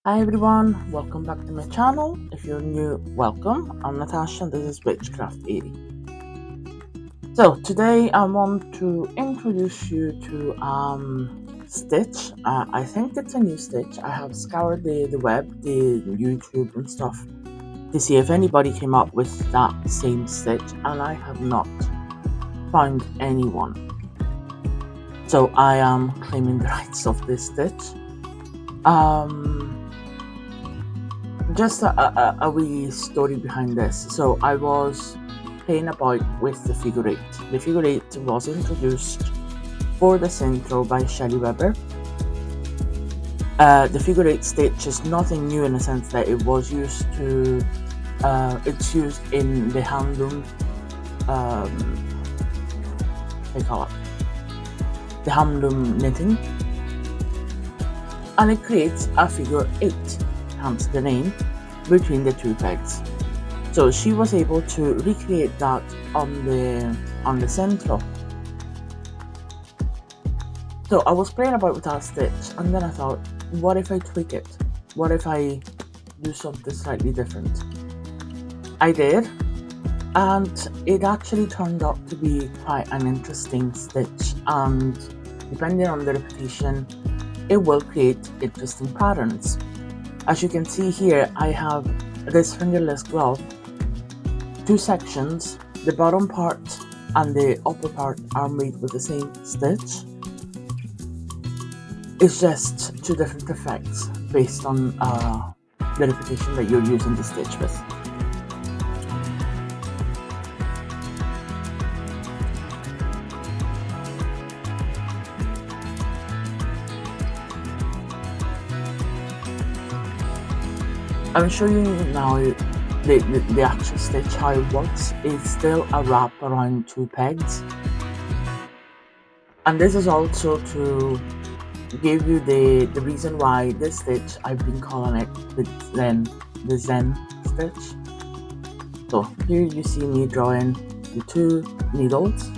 Hi everyone, welcome back to my channel. If you're new, welcome. I'm Natasha and this is Witchcraft 80. So today I want to introduce you to Stitch. I think it's a new Stitch. I have scoured the web, the YouTube and stuff to see if anybody came up with that same Stitch, and I have not found anyone. So I am claiming the rights of this Stitch. Just a wee story behind this. So I was playing about with the figure eight. The figure eight was introduced for the sentro by Shelley Weber. The figure eight stitch is nothing new in the sense that it was used to. It's used in the handloom. They call it the handloom knitting, and it creates a figure eight. Hence the name, between the two pegs. So she was able to recreate that on the centro. So I was playing about with that stitch, and then I thought, what if I tweak it? What if I do something slightly different? I did, and it actually turned out to be quite an interesting stitch, and depending on the repetition, it will create interesting patterns. As you can see here, I have this fingerless glove. Two sections, the bottom part and the upper part are made with the same stitch. It's just two different effects based on the repetition that you're using the stitch with. I'm showing you now the actual stitch, how it works. It's still a wrap around two pegs, and this is also to give you the reason why this stitch, I've been calling it the Zen Stitch. So here you see me drawing the two needles.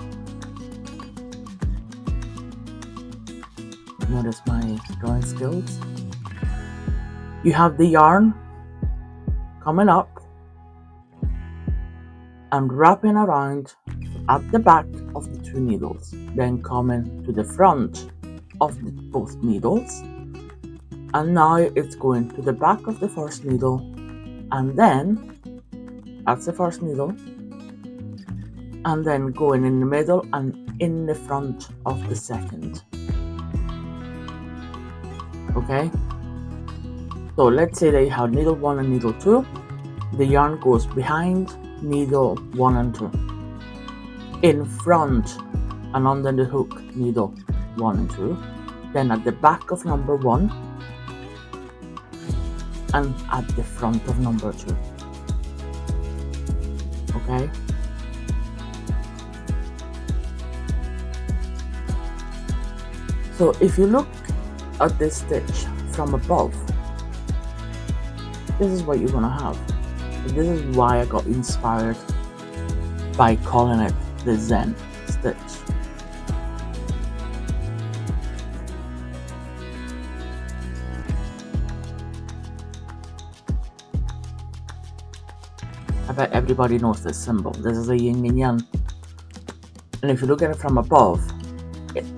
Notice my drawing skills. You have the yarn coming up and wrapping around at the back of the two needles, then coming to the front of both needles, and now it's going to the back of the first needle, and then that's the first needle, and then going in the middle and in the front of the second. Okay, so let's say that you have needle 1 and needle 2. The yarn goes behind needle 1 and 2, in front and under the hook needle 1 and 2, then at the back of number 1 and at the front of number 2. Okay, so if you look at this stitch from above, this is what you're gonna have. This is why I got inspired by calling it the Zen Stitch. I bet everybody knows this symbol. This is a yin and yang. And if you look at it from above,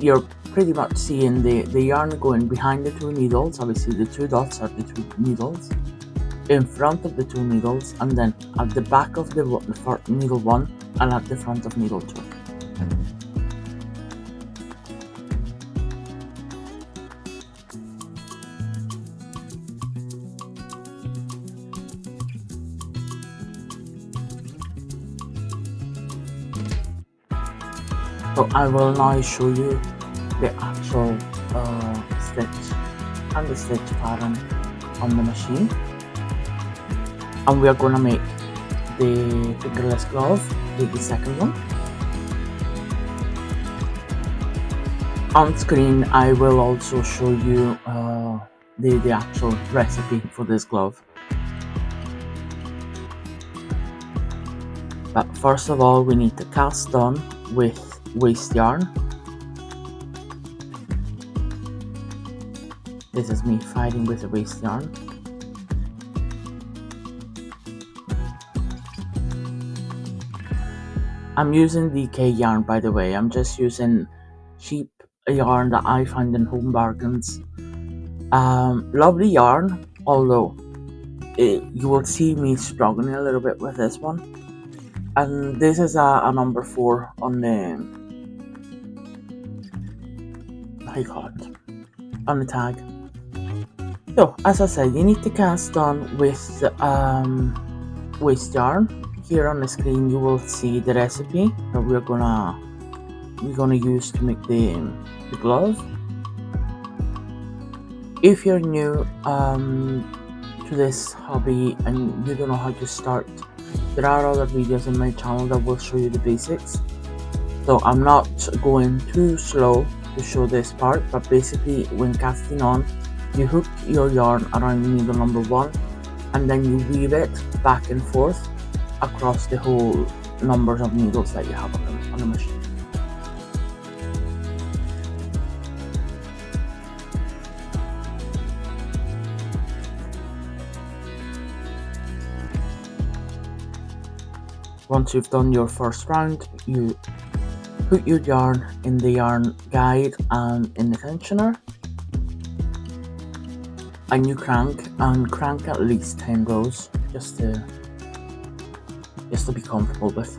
you're pretty much seeing the yarn going behind the two needles. Obviously the two dots are the two needles, in front of the two needles, and then at the back of the needle 1 and at the front of needle 2. So I will now show you the actual stitch and the stitch pattern on the machine, and we are going to make the fingerless glove with the second one. On screen I will also show you the actual recipe for this glove. But first of all, we need to cast on with waste yarn. This is me fighting with the waste yarn. I'm using DK yarn, by the way. I'm just using cheap yarn that I find in home bargains. Lovely yarn, although you will see me struggling a little bit with this one. And this is a number 4 on the, how you call it, on the tag. So as I said, you need to cast on with waste yarn. Here on the screen you will see the recipe that we're gonna use to make the glove. If you're new to this hobby and you don't know how to start, there are other videos in my channel that will show you the basics. So I'm not going too slow to show this part, but basically when casting on, you hook your yarn around needle number 1 and then you weave it back and forth across the whole numbers of needles that you have on the machine. Once you've done your first round, you put your yarn in the yarn guide and in the tensioner, and you crank at least 10 rows just to be comfortable with.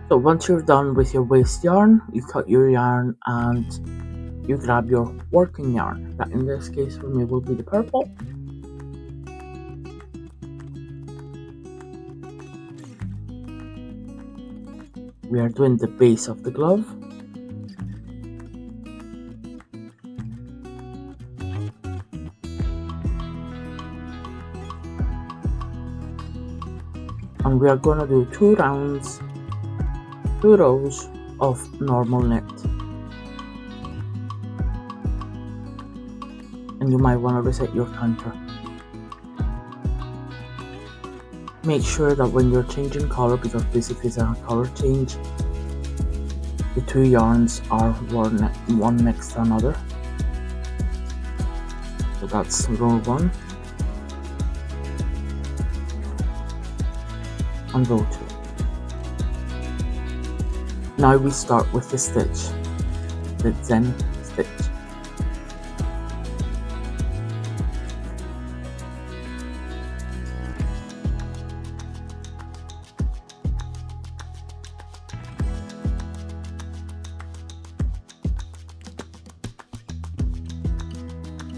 So once you're done with your waste yarn, you cut your yarn and you grab your working yarn. That in this case for me will be the purple. We are doing the base of the glove. And we are going to do 2 rounds, 2 rows of normal knit. And you might want to reset your counter. Make sure that when you're changing color, because basically it's a color change, the 2 yarns are one next to another. So that's row 1 and row 2. Now we start with the stitch, the Zen Stitch.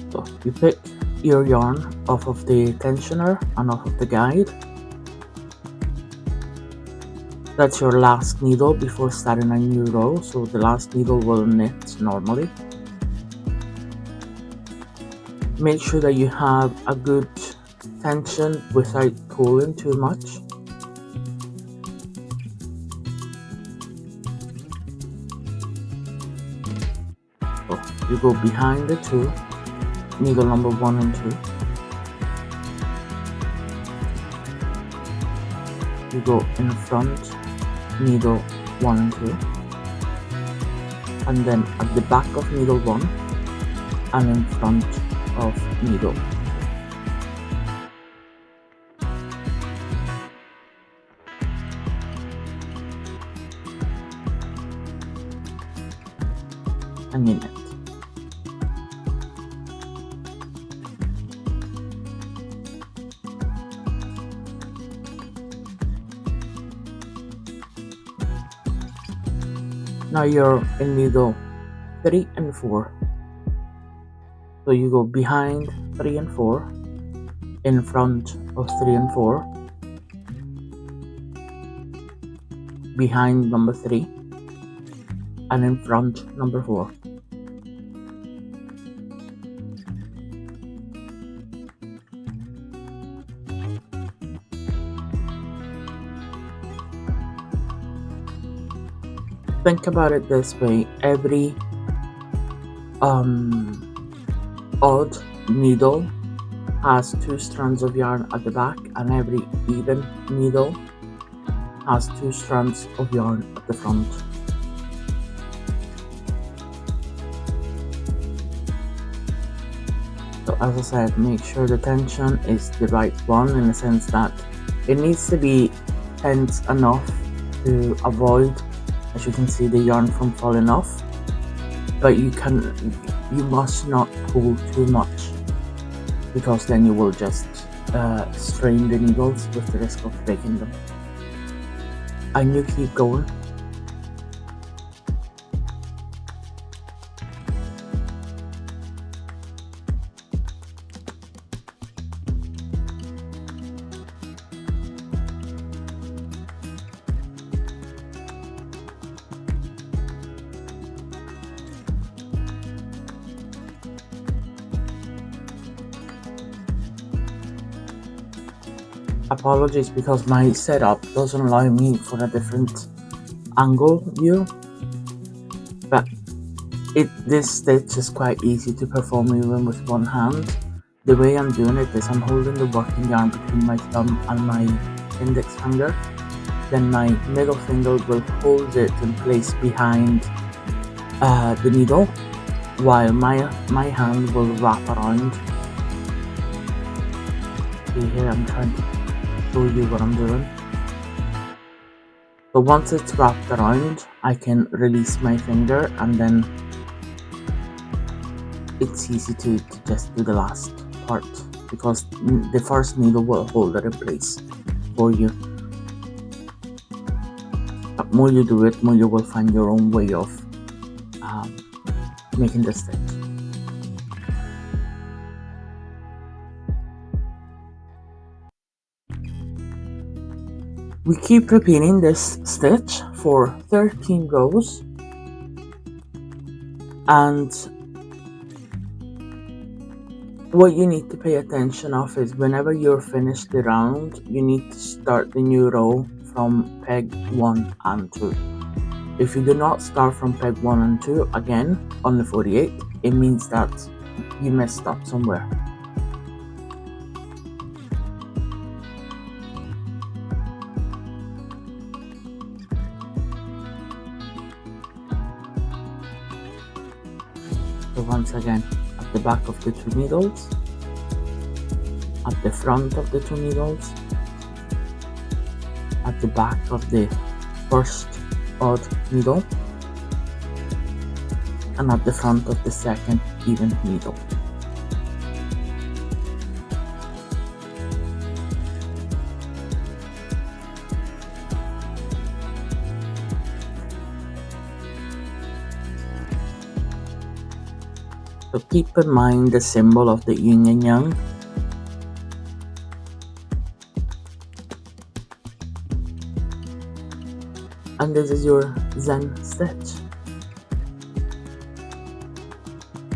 So you pick your yarn off of the tensioner and off of the guide. That's your last needle before starting a new row, so the last needle will knit normally. Make sure that you have a good tension without pulling too much. So you go behind the 2, needle number 1 and 2. You go in front, needle 1 and 2, and then at the back of needle 1 and in front of needle 2. And you knit. Now you're in needle 3 and 4. So you go behind 3 and 4, in front of 3 and 4, behind number 3, and in front number 4. Think about it this way: every odd needle has 2 strands of yarn at the back, and every even needle has 2 strands of yarn at the front. So as I said, make sure the tension is the right one, in the sense that it needs to be tense enough to avoid, as you can see, the yarn from falling off, but you must not pull too much, because then you will just strain the needles with the risk of breaking them. And you keep going. Apologies, because my setup doesn't allow me for a different angle view, but this stitch is quite easy to perform even with one hand. The way I'm doing it is I'm holding the working yarn between my thumb and my index finger, then my middle finger will hold it in place behind the needle, while my hand will wrap around. See here, I'm trying to show you what I'm doing. So once it's wrapped around, I can release my finger, and then it's easy to just do the last part, because the first needle will hold it in place for you. But more you do it, more you will find your own way of making the stitch. We keep repeating this stitch for 13 rows, and what you need to pay attention of is whenever you're finished the round, you need to start the new row from peg 1 and 2. If you do not start from peg 1 and 2 again on the 48, it means that you messed up somewhere. So once again, at the back of the 2 needles, at the front of the 2 needles, at the back of the first odd needle, and at the front of the second even needle. So keep in mind the symbol of the yin and yang. And this is your Zen stitch.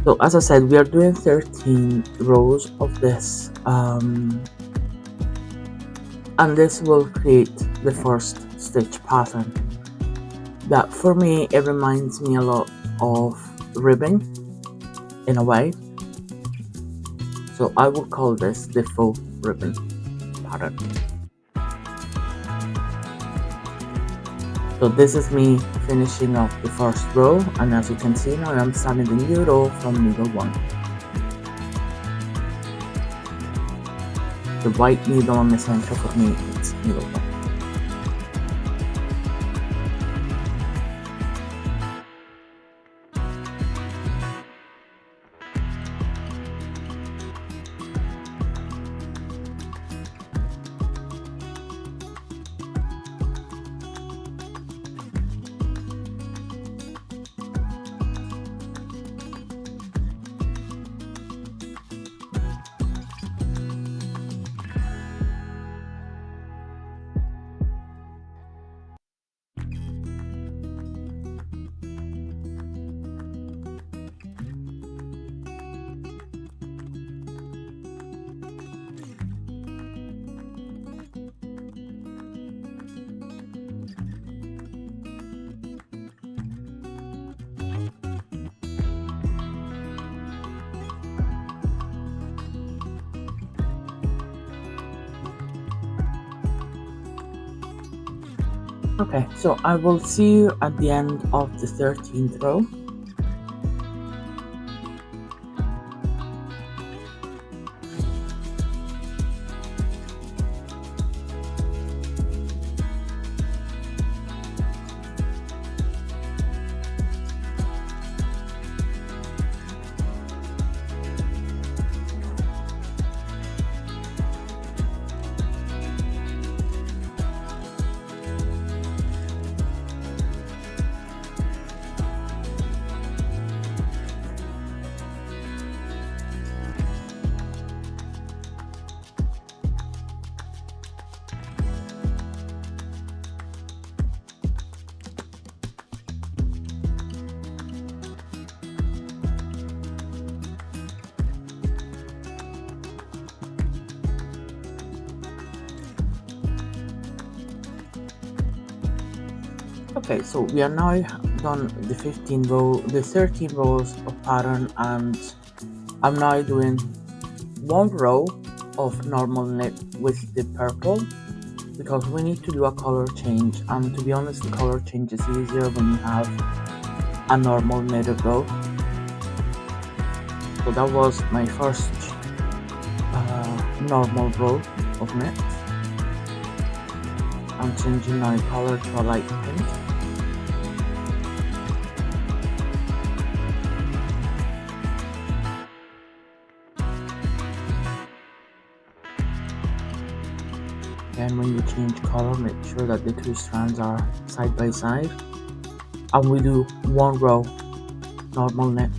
So as I said, we are doing 13 rows of this, and this will create the first stitch pattern. That for me, it reminds me a lot of ribbing in a way. So I will call this the faux ribbon pattern. So this is me finishing up the first row, and as you can see now, I'm starting the new row from needle 1. The white needle on the center for me is needle 1. Okay, so I will see you at the end of the 13th row. Okay, so we are now done the 13 rows of pattern, and I'm now doing one row of normal knit with the purple because we need to do a color change, and to be honest, the color change is easier when you have a normal knitted row. So that was my first normal row of knit. I'm changing my color to a light pink. And when you change color, make sure that the two strands are side by side, and we do one row normal knit.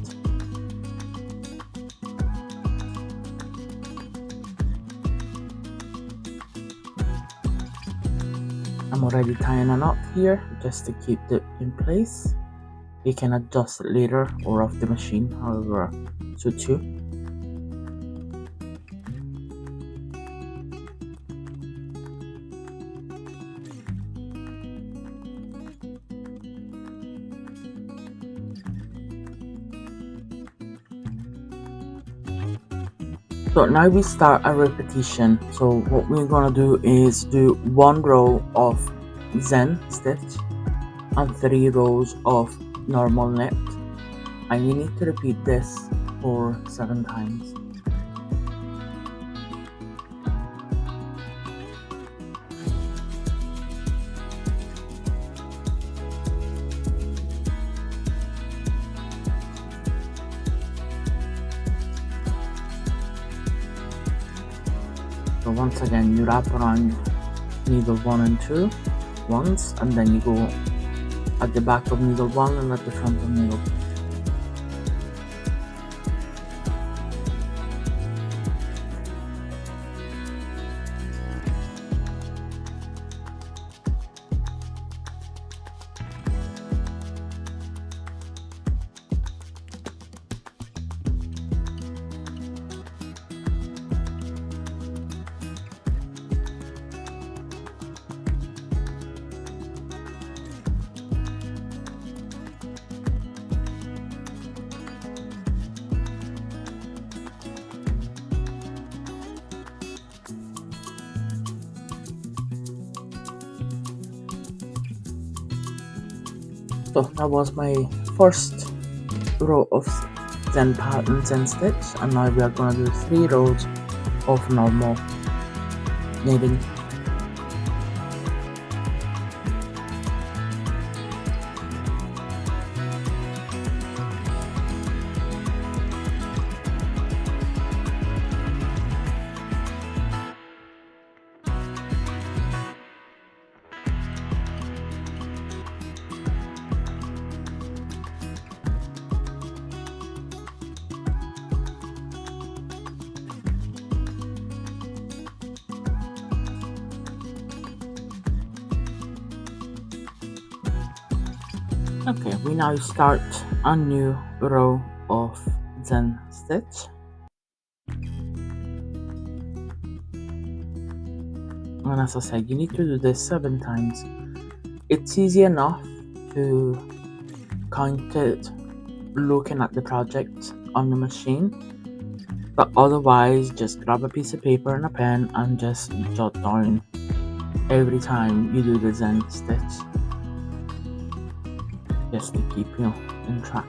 I'm already tying a knot here just to keep it in place. You can adjust it later or off the machine, however suits you. So now we start a repetition. So what we're gonna do is do one row of Zen Stitch and 3 rows of normal knit, and you need to repeat this for 7 times. So once again, you wrap around needle 1 and 2 once, and then you go at the back of needle 1 and at the front of needle 2. So that was my first row of Zen Stitch, and now we are going to do 3 rows of normal knitting. Okay, we now start a new row of Zen Stitch. And as I said, you need to do this 7 times. It's easy enough to count it looking at the project on the machine, but otherwise just grab a piece of paper and a pen and just jot down every time you do the Zen Stitch. just to keep you in track.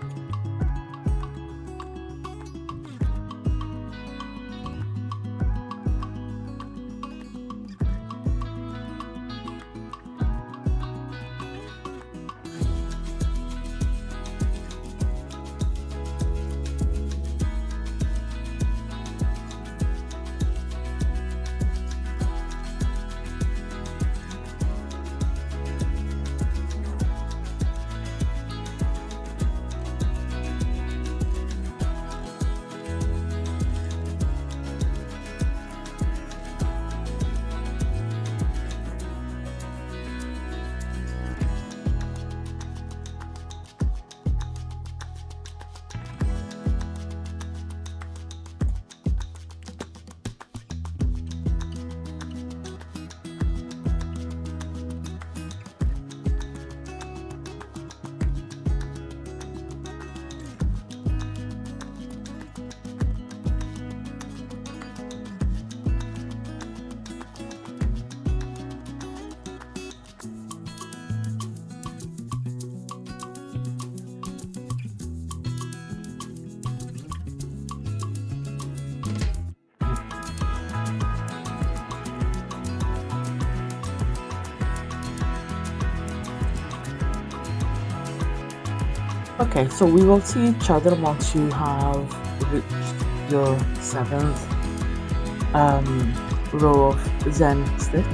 Okay, so we will see each other once you have reached your 7th row of Zen Stitch.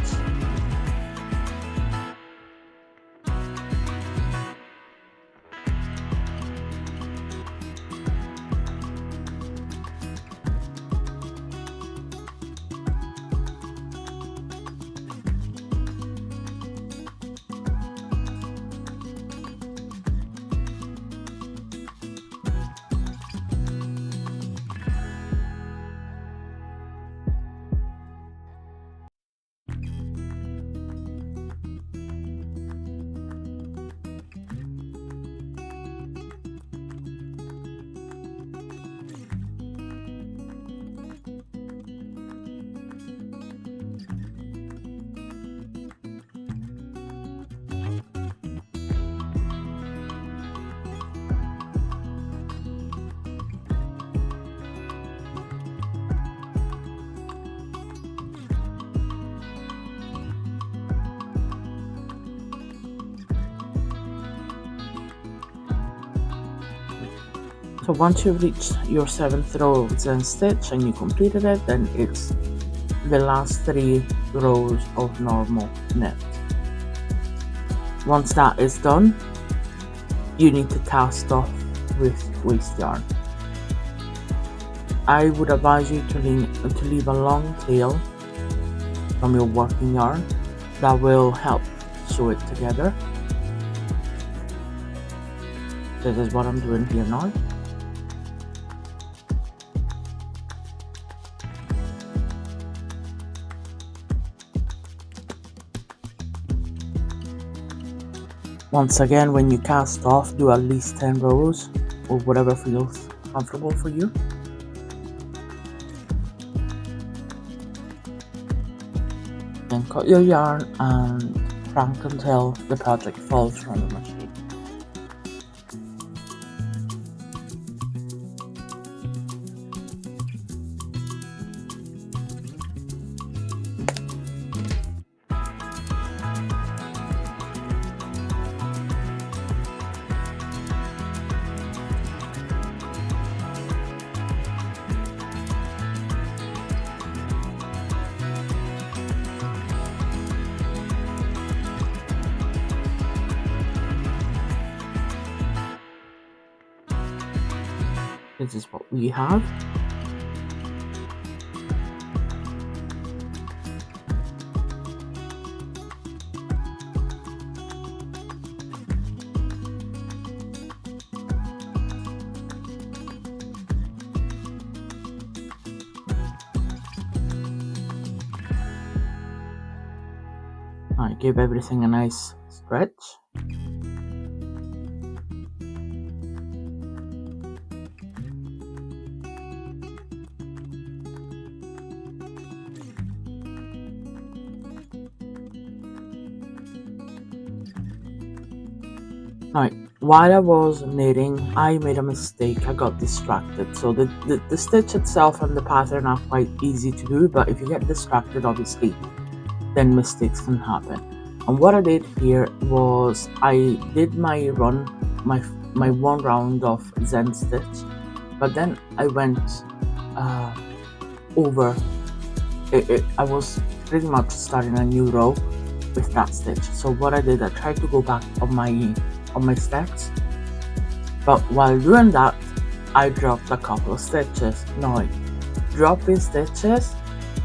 So once you've reached your 7th row of Zen Stitch and you completed it, then it's the last 3 rows of normal knit. Once that is done, you need to cast off with waste yarn. I would advise you to leave a long tail from your working yarn. That will help sew it together. This is what I'm doing here now. Once again, when you cast off, do at least 10 rows or whatever feels comfortable for you. Then cut your yarn and crank until the project falls from the machine. This is what we have. I give everything a nice stretch. Now, while I was knitting, I made a mistake. I got distracted. So the stitch itself and the pattern are quite easy to do, but if you get distracted, obviously, then mistakes can happen. And what I did here was I did my my one round of Zen Stitch, but then I went uh, over. I was pretty much starting a new row with that stitch. So what I did, I tried to go back on my stacks, but while doing that, I dropped a couple of stitches. Now, dropping stitches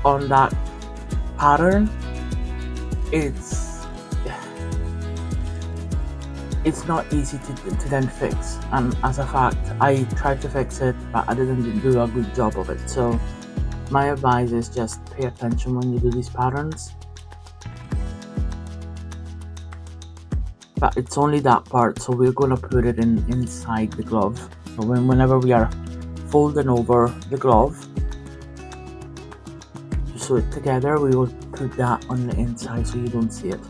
on that pattern, it's it's not easy to then fix. And as a fact, I tried to fix it, but I didn't do a good job of it. So my advice is just pay attention when you do these patterns. But it's only that part, so we're going to put it inside the glove. So whenever we are folding over the glove to sew it together, we will put that on the inside so you don't see it.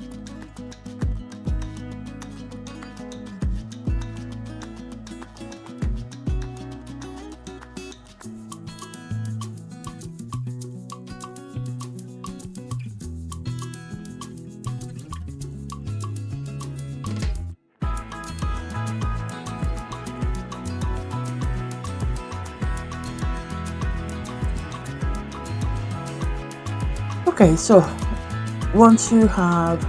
Okay, so once you have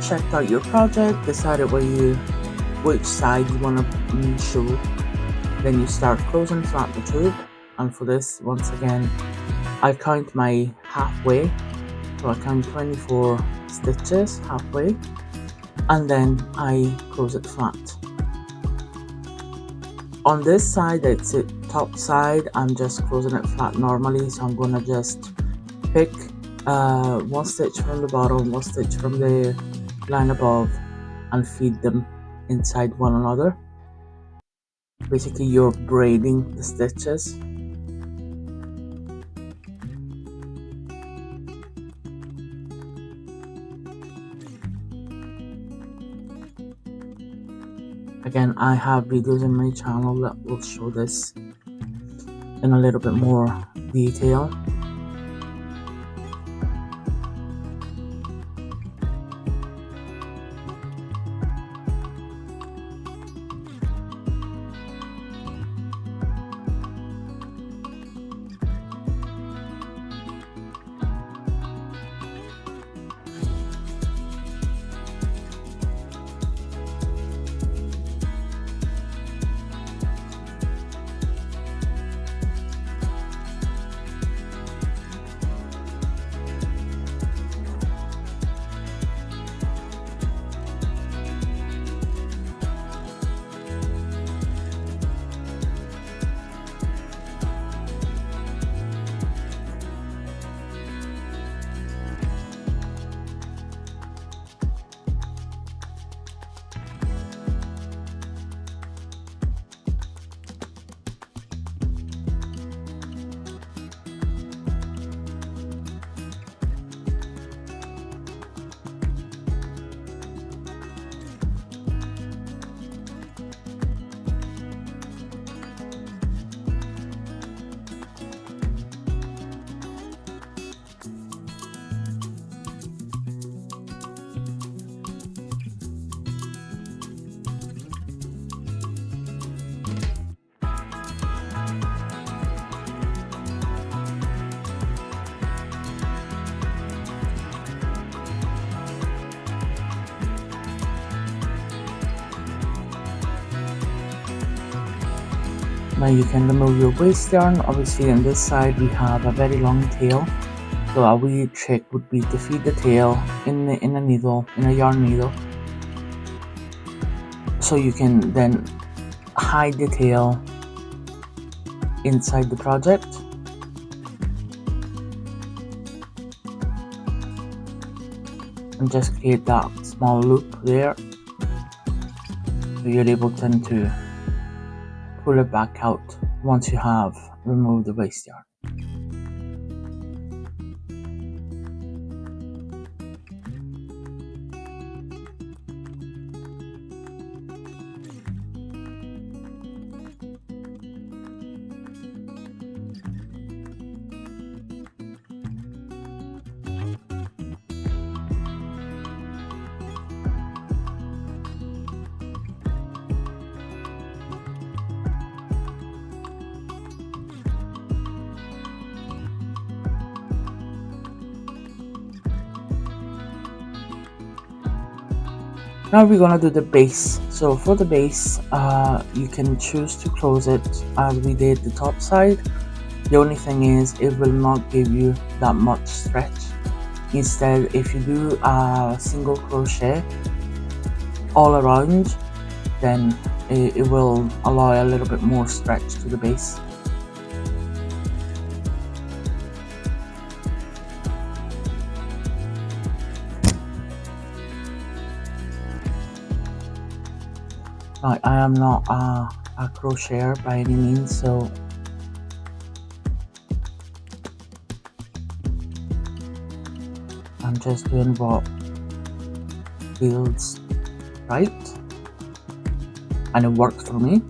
checked out your project, decided which side you want to show, then you start closing flat the tube. And for this, once again, I count my halfway, so I count 24 stitches halfway, and then I close it flat. On this side, it's the top side, I'm just closing it flat normally, so I'm gonna just pick one stitch from the bottom, one stitch from the line above, and feed them inside one another. Basically, you're braiding the stitches. Again, I have videos in my channel that will show this in a little bit more detail. Now you can remove your waste yarn. Obviously on this side we have a very long tail, so a wee trick would be to feed the tail in a yarn needle, so you can then hide the tail inside the project. And just create that small loop there, so you're able then to pull it back out once you have removed the waste yarn. Now we're gonna do the base. So for the base, you can choose to close it as we did the top side. The only thing is it will not give you that much stretch. Instead, if you do a single crochet all around, then it will allow a little bit more stretch to the base. Now, I am not a crocheter by any means, so I'm just doing what feels right, and it works for me.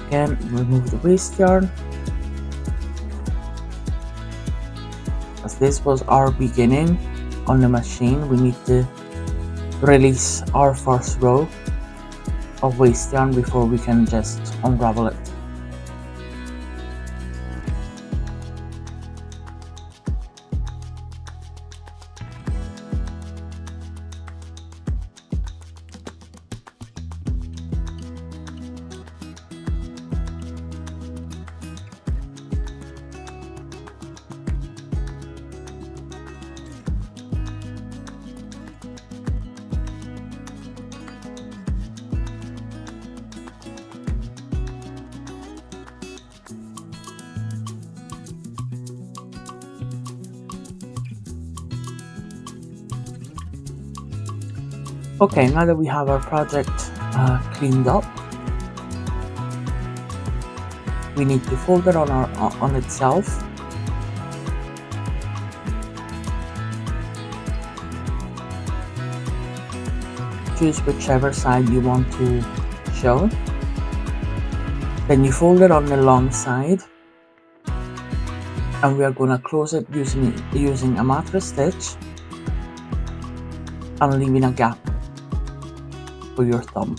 Again, remove the waste yarn, as this was our beginning on the machine. We need to release our first row of waste yarn before we can just unravel it. Okay, now that we have our project cleaned up, we need to fold it on itself. Choose whichever side you want to show. Then you fold it on the long side, and we are going to close it using a mattress stitch and leaving a gap for your thumb.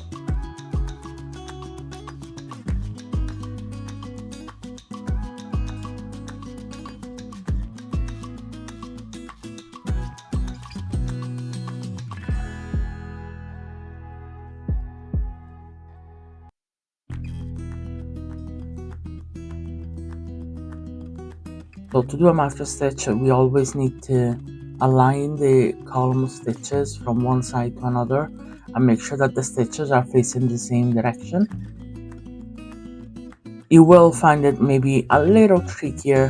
So to do a mattress stitch, we always need to align the column of stitches from one side to another and make sure that the stitches are facing the same direction. You will find it maybe a little trickier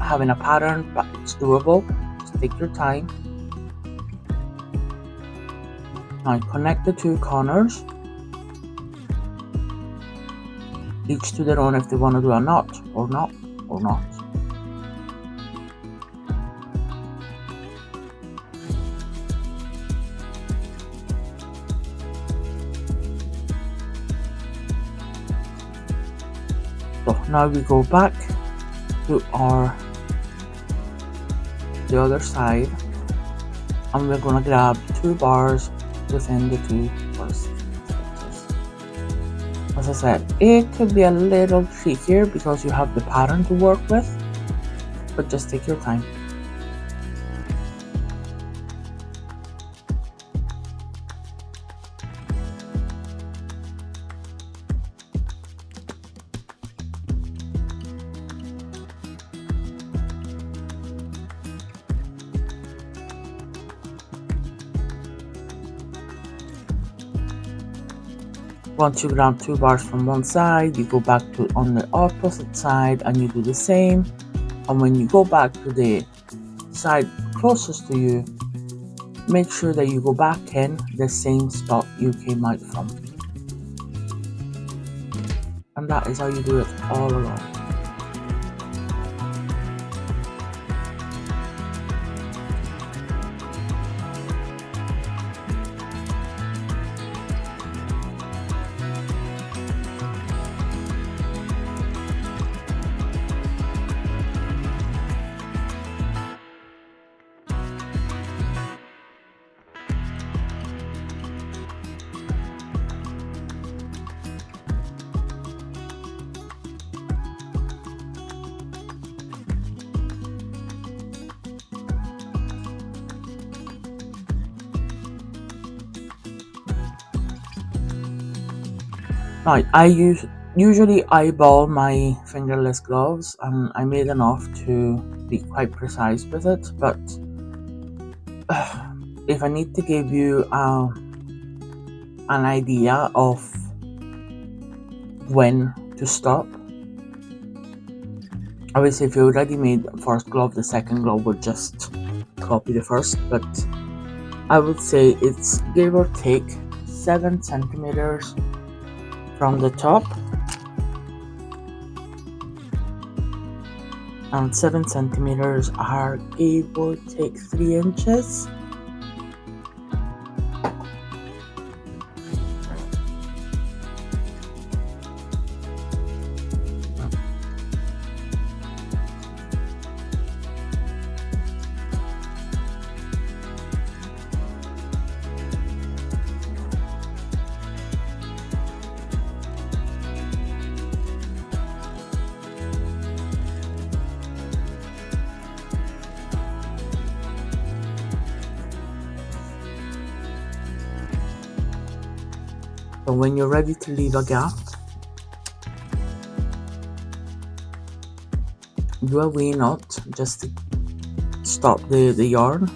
having a pattern, but it's doable. Just take your time. Now connect the two corners. Each to their own if they want to do a knot or not. So now we go back to the other side, and we're going to grab 2 bars within the 2 first stitches. As I said, it could be a little trickier because you have the pattern to work with, but just take your time. Once you grab 2 bars from one side, you go back to on the opposite side and you do the same. And when you go back to the side closest to you, make sure that you go back in the same spot you came out from. And that is how you do it all along. Now, I usually eyeball my fingerless gloves, and I made enough to be quite precise with it, but if I need to give you an idea of when to stop, obviously if you already made the first glove, the second glove would just copy the first, but I would say it's give or take 7 centimeters from the top, and 7 centimeters are give or take 3 inches. So when you're ready to leave a gap, do a wee knot just to stop the yarn.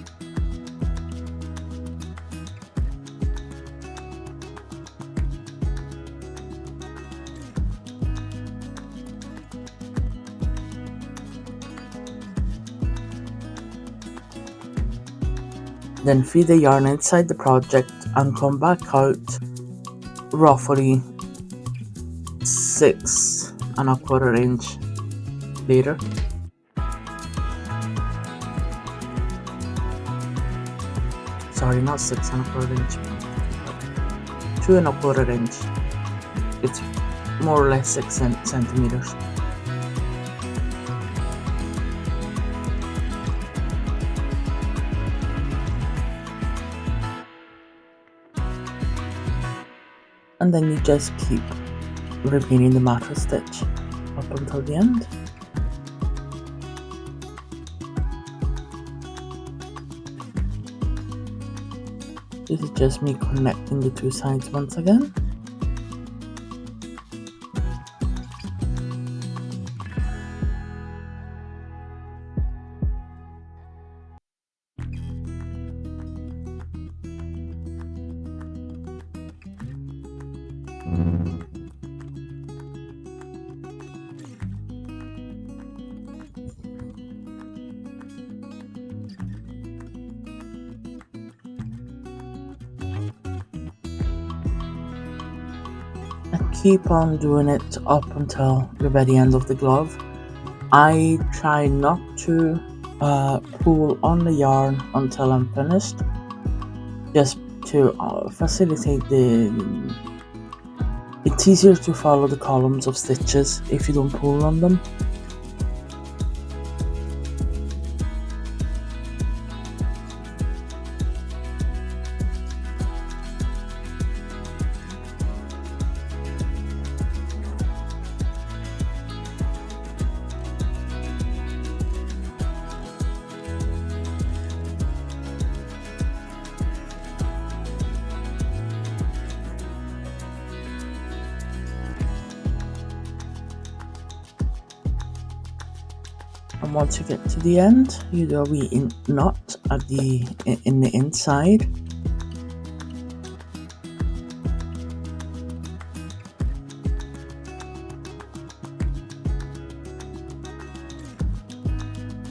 Then feed the yarn inside the project and come back out roughly 6 1/4 inch later. Sorry, not 6 1/4 inch, 2 1/4 inch. It's more or less 6 centimeters. And then you just keep repeating the mattress stitch up until the end. This is just me connecting the 2 sides once again. keep on doing it up until the very end of the glove. I try not to pull on the yarn until I'm finished, just to facilitate it's easier to follow the columns of stitches if you don't pull on them. And once you get to the end, you do a wee knot at in the inside.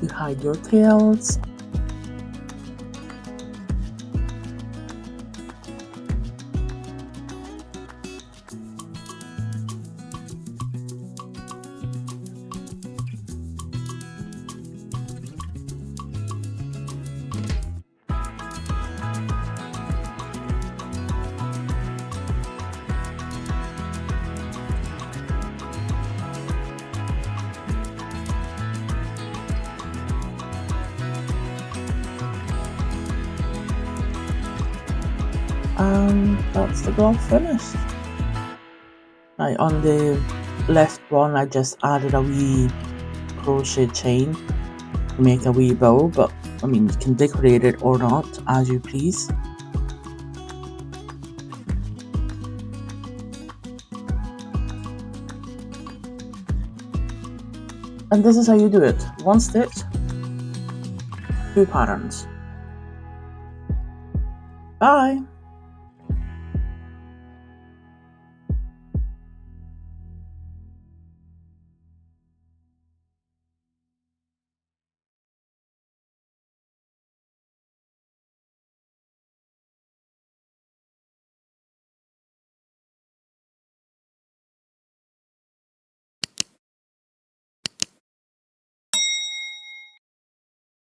You hide your tails. And that's the glove finished. Now on the left one, I just added a wee crochet chain to make a wee bow, but I mean, you can decorate it or not as you please. And this is how you do it: 1 stitch, 2 patterns. Bye!